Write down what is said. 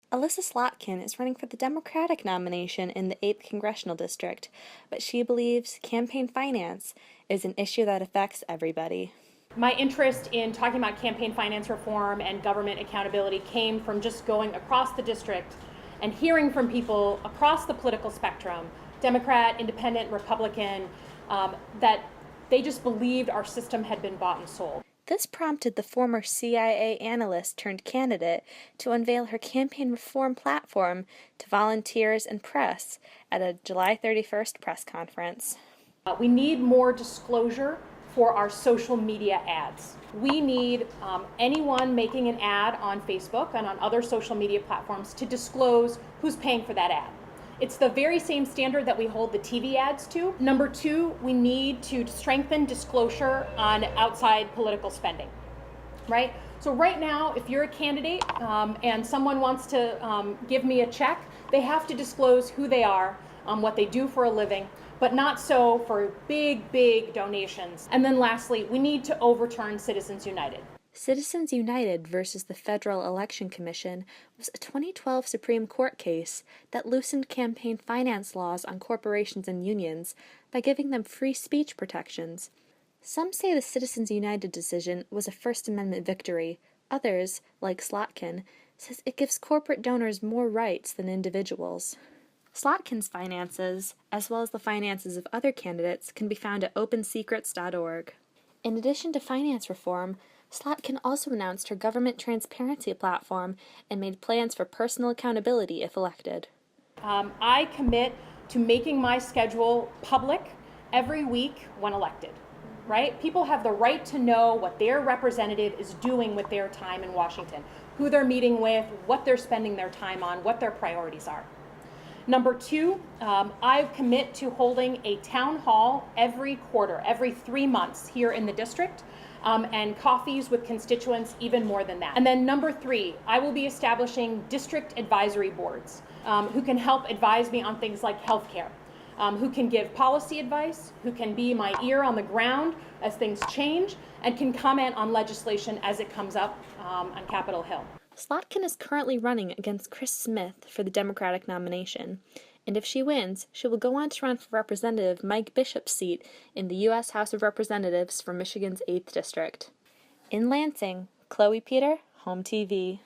Alyssa Slotkin is running for the Democratic nomination in the 8th Congressional District, but she believes campaign finance is an issue that affects everybody. My interest in talking about campaign finance reform and government accountability came from just going across the district and hearing from people across the political spectrum, Democrat, Independent, Republican, that they just believed our system had been bought and sold. This prompted the former CIA analyst turned candidate to unveil her campaign reform platform to volunteers and press at a July 31st press conference. We need more disclosure for our social media ads. We need anyone making an ad on Facebook and on other social media platforms to disclose who's paying for that ad. It's the very same standard that we hold the TV ads to. Number two, we need to strengthen disclosure on outside political spending, right? So right now, if you're a candidate and someone wants to give me a check, they have to disclose who they are, what they do for a living, but not so for big donations. And then lastly, we need to overturn Citizens United. Citizens United versus the Federal Election Commission was a 2012 Supreme Court case that loosened campaign finance laws on corporations and unions by giving them free speech protections. Some say the Citizens United decision was a First Amendment victory. Others, like Slotkin, says it gives corporate donors more rights than individuals. Slotkin's finances, as well as the finances of other candidates, can be found at opensecrets.org. In addition to finance reform, Slotkin also announced her government transparency platform and made plans for personal accountability if elected. I commit to making my schedule public every week when elected, right? People have the right to know what their representative is doing with their time in Washington, who they're meeting with, what they're spending their time on, what their priorities are. Number two, I commit to holding a town hall every quarter, every 3 months here in the district, and coffees with constituents even more than that. And then number three, I will be establishing district advisory boards who can help advise me on things like healthcare, who can give policy advice, who can be my ear on the ground as things change, and can comment on legislation as it comes up on Capitol Hill. Slotkin is currently running against Chris Smith for the Democratic nomination, and if she wins, she will go on to run for Representative Mike Bishop's seat in the U.S. House of Representatives for Michigan's 8th District. In Lansing, Chloe Peter, Home TV.